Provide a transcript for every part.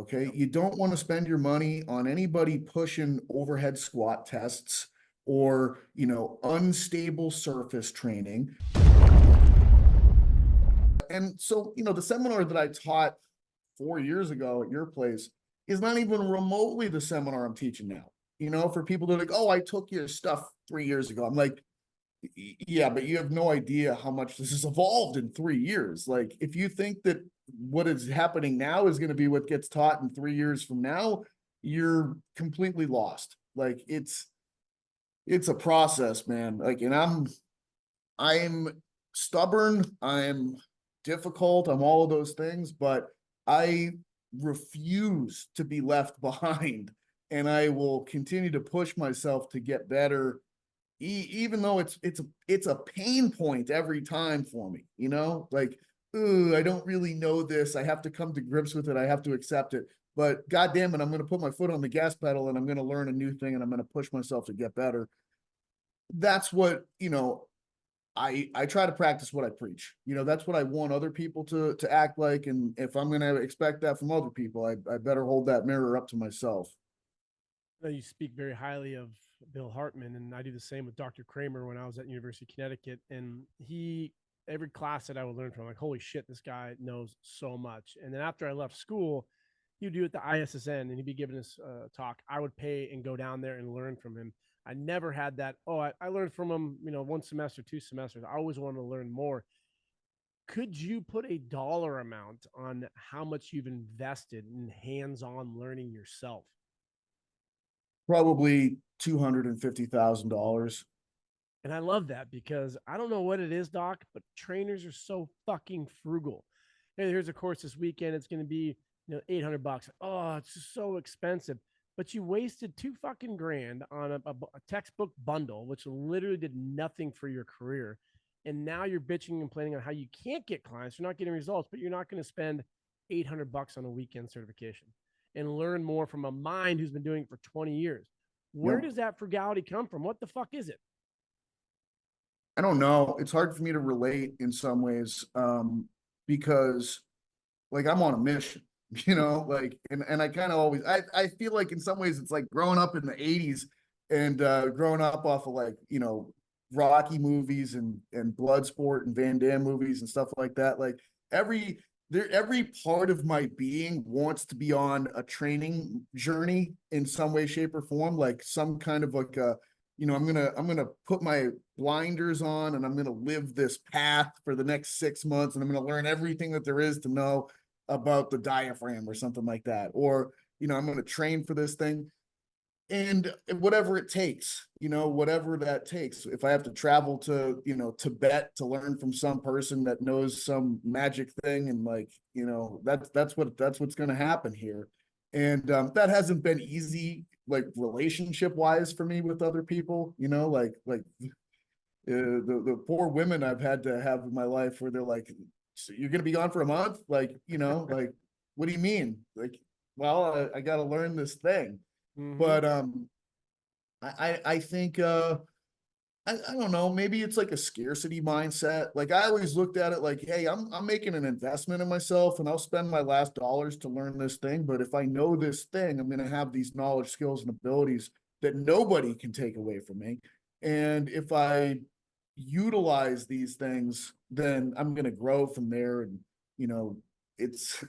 Okay. You don't want to spend your money on anybody pushing overhead squat tests or, unstable surface training. And so, the seminar that I taught 4 years ago at your place is not even remotely the seminar I'm teaching now. For people that are like, oh, I took your stuff 3 years ago. I'm like, yeah, but you have no idea how much this has evolved in 3 years. Like, if you think that what is happening now is going to be what gets taught in 3 years from now, you're completely lost. Like, it's a process, man. Like, and I'm stubborn, I'm difficult, I'm all of those things, but I refuse to be left behind, and I will continue to push myself to get better, even though it's a pain point every time for me, like, ooh, I don't really know this. I have to come to grips with it. I have to accept it. But God damn it, I'm going to put my foot on the gas pedal and I'm going to learn a new thing and I'm going to push myself to get better. That's what, I try to practice what I preach. That's what I want other people to act like. And if I'm going to expect that from other people, I better hold that mirror up to myself. You speak very highly of Bill Hartman, and I do the same with Dr. Kramer when I was at University of Connecticut. And every class that I would learn from, I'm like, holy shit, this guy knows so much. And then after I left school, he would do it at the ISSN and he'd be giving us a talk. I would pay and go down there and learn from him. I never had that. Oh, I learned from him, 1 semester, 2 semesters. I always wanted to learn more. Could you put a dollar amount on how much you've invested in hands-on learning yourself? Probably $250,000. And I love that because I don't know what it is, Doc, but trainers are so fucking frugal. Hey, here's a course this weekend. It's going to be, $800. Oh, it's just so expensive. But you wasted two fucking grand on a textbook bundle, which literally did nothing for your career. And now you're bitching and complaining on how you can't get clients. You're not getting results, but you're not going to spend $800 on a weekend certification and learn more from a mind who's been doing it for 20 years. Where does that frugality come from? What the fuck is it? I don't know. It's hard for me to relate in some ways, because like I'm on a mission, like, and I kind of always, I feel like in some ways it's like growing up in the 80s and growing up off of like, Rocky movies and Bloodsport and Van Damme movies and stuff like that. Like every part of my being wants to be on a training journey in some way, shape, or form, like some kind of like a, I'm gonna put my blinders on and I'm gonna live this path for the next 6 months and I'm gonna learn everything that there is to know about the diaphragm or something like that. Or, I'm gonna train for this thing. And whatever it takes, whatever that takes. If I have to travel to, Tibet to learn from some person that knows some magic thing, and like, that's what's going to happen here. And that hasn't been easy, like relationship wise for me with other people, like the poor women I've had to have in my life where they're like, so you're going to be gone for a month? Like, like, what do you mean? Like, well, I got to learn this thing. Mm-hmm. But I think I don't know, maybe it's like a scarcity mindset. Like I always looked at it like, hey, I'm making an investment in myself and I'll spend my last dollars to learn this thing. But if I know this thing, I'm gonna have these knowledge, skills, and abilities that nobody can take away from me. And if I utilize these things, then I'm gonna grow from there. And it's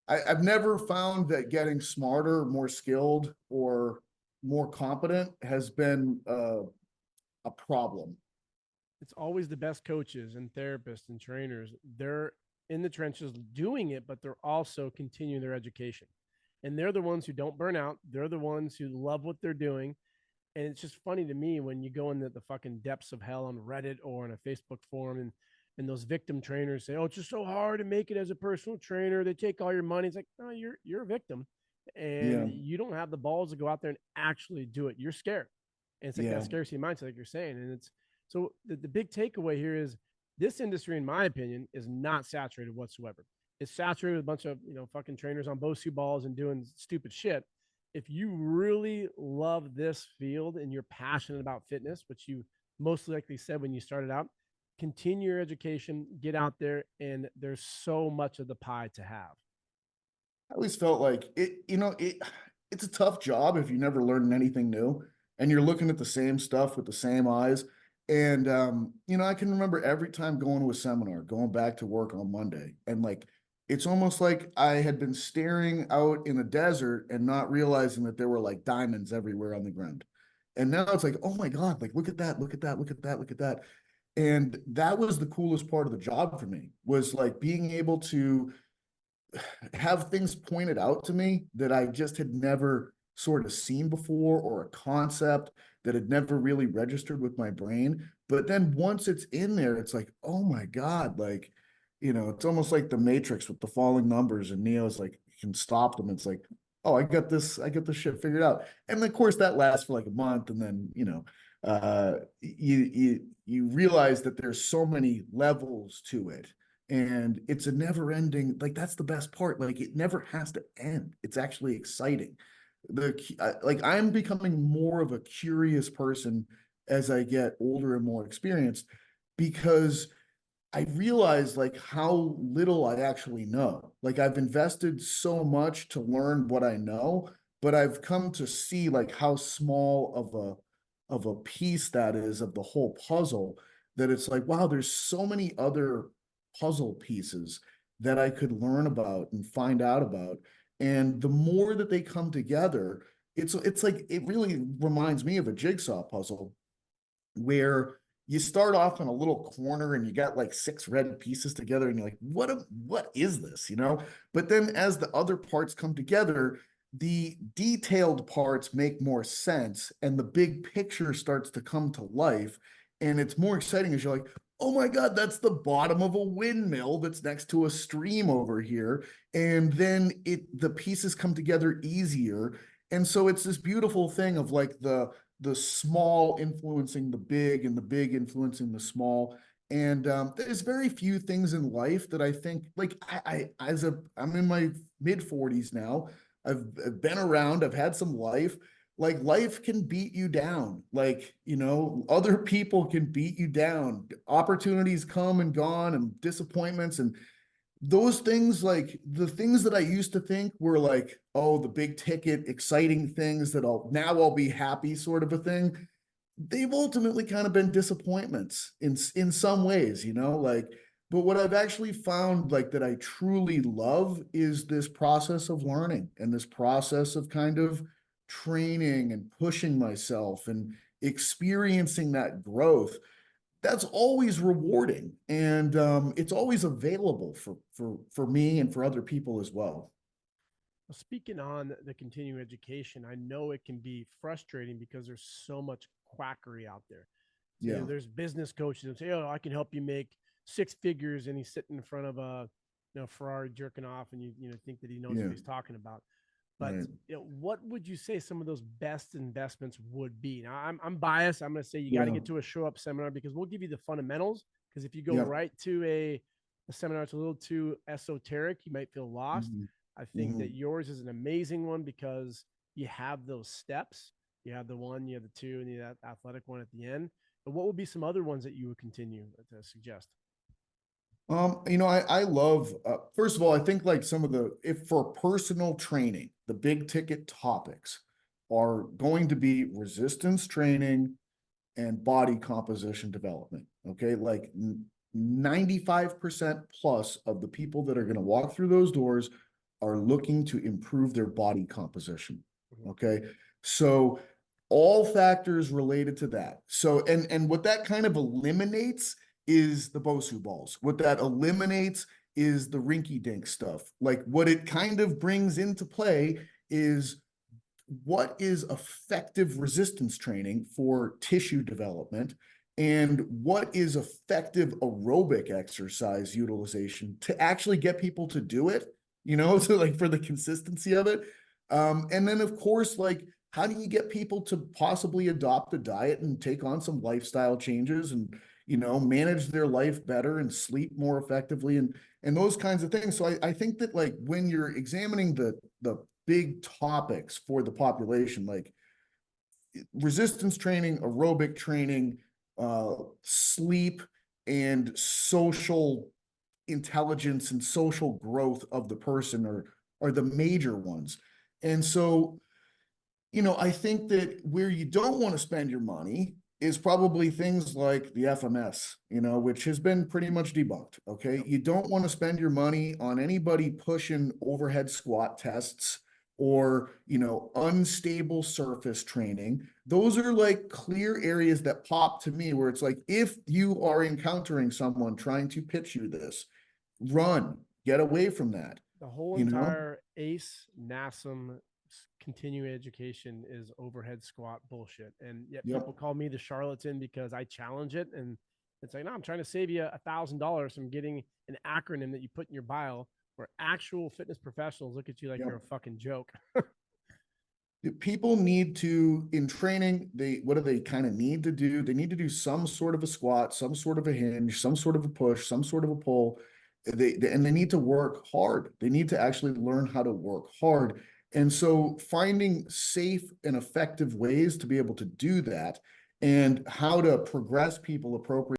I've never found that getting smarter, more skilled, or more competent has been a problem. It's always the best coaches and therapists and trainers. They're in the trenches doing it, but they're also continuing their education. And they're the ones who don't burn out. They're the ones who love what they're doing. And it's just funny to me when you go into the fucking depths of hell on Reddit or in a Facebook forum and those victim trainers say, oh, it's just so hard to make it as a personal trainer. They take all your money. It's like, no, you're a victim and Yeah. you don't have the balls to go out there and actually do it. You're scared. And it's like that scarcity mindset, like you're saying. And it's so the big takeaway here is this industry, in my opinion, is not saturated whatsoever. It's saturated with a bunch of, fucking trainers on Bosu balls and doing stupid shit. If you really love this field and you're passionate about fitness, which you most likely said when you started out, continue your education, get out there, and there's so much of the pie to have. I always felt like it's a tough job if you never learn anything new and you're looking at the same stuff with the same eyes. And I can remember every time going to a seminar, going back to work on Monday, and like it's almost like I had been staring out in a desert and not realizing that there were like diamonds everywhere on the ground. And now it's like, oh my God, like look at that, look at that, look at that, look at that. And that was the coolest part of the job for me, was like being able to have things pointed out to me that I just had never sort of seen before, or a concept that had never really registered with my brain. But then once it's in there, it's like, oh my God, like, it's almost like the Matrix with the falling numbers, and Neo's like, you can stop them. It's like, oh, I got this shit figured out. And of course that lasts for like a month. And then, you realize that there's so many levels to it, and it's a never ending, like that's the best part, like it never has to end. It's actually exciting. Like I'm becoming more of a curious person as I get older and more experienced, because I realize like how little I actually know. Like I've invested so much to learn what I know, but I've come to see like how small of a piece that is of the whole puzzle, that it's like, wow, there's so many other puzzle pieces that I could learn about and find out about. And the more that they come together, it's like, it really reminds me of a jigsaw puzzle, where you start off in a little corner and you got like six red pieces together, and you're like, what is this, but then as the other parts come together, the detailed parts make more sense, and the big picture starts to come to life. And it's more exciting as you're like, oh my God, that's the bottom of a windmill that's next to a stream over here. And then the pieces come together easier. And so it's this beautiful thing of like the small influencing the big, and the big influencing the small. And there's very few things in life that I think, like I'm in my mid 40s now. I've been around, I've had some life. Like life can beat you down. Like, other people can beat you down. Opportunities come and gone, and disappointments, and those things, like the things that I used to think were like, oh, the big ticket, exciting things that I'll be happy sort of a thing. They've ultimately kind of been disappointments in some ways, like, but what I've actually found, like, that I truly love is this process of learning, and this process of kind of training and pushing myself and experiencing that growth. That's always rewarding, and it's always available for me and for other people as well. Well, speaking on the continuing education, I know it can be frustrating because there's so much quackery out there. So, Yeah. there's business coaches that say, "Oh, I can help you make six figures," and he's sitting in front of a Ferrari jerking off, and you think that he knows what Yeah. he's talking about. But Right. what would you say some of those best investments would be? Now, I'm biased. I'm going to say you got to Yeah. get to a show up seminar, because we'll give you the fundamentals. Because if you go Yeah. right to a seminar, it's a little too esoteric. You might feel lost. Mm-hmm. I think Mm-hmm. that yours is an amazing one because you have those steps. You have the one, you have the two, and you have that athletic one at the end. But what would be some other ones that you would continue to suggest? I love, first of all, I think like some of if for personal training, the big ticket topics are going to be resistance training and body composition development. Okay. Like 95% plus of the people that are going to walk through those doors are looking to improve their body composition. Mhm. Okay. So all factors related to that. So, and what that kind of eliminates is the Bosu balls. What that eliminates is the rinky dink stuff. Like what it kind of brings into play is, what is effective resistance training for tissue development, and what is effective aerobic exercise utilization to actually get people to do it, so like for the consistency of it. And then of course, like, how do you get people to possibly adopt a diet and take on some lifestyle changes, and manage their life better and sleep more effectively, and those kinds of things. So I think that, like, when you're examining the big topics for the population, like resistance training, aerobic training, sleep, and social intelligence and social growth of the person are the major ones. And so, I think that where you don't want to spend your money is probably things like the FMS, which has been pretty much debunked. Okay. You don't want to spend your money on anybody pushing overhead squat tests or, unstable surface training. Those are like clear areas that pop to me where it's like, if you are encountering someone trying to pitch you this, run, get away from that, The whole you know? entire ACE, NASM, continuing education is overhead squat bullshit. And yet Yep. people call me the charlatan because I challenge it. And it's like, no, I'm trying to save you $1,000 from getting an acronym that you put in your bio where actual fitness professionals look at you like Yep. you're a fucking joke. People need to, in training, what do they kind of need to do? They need to do some sort of a squat, some sort of a hinge, some sort of a push, some sort of a pull. And they need to work hard. They need to actually learn how to work hard. And so finding safe and effective ways to be able to do that and how to progress people appropriately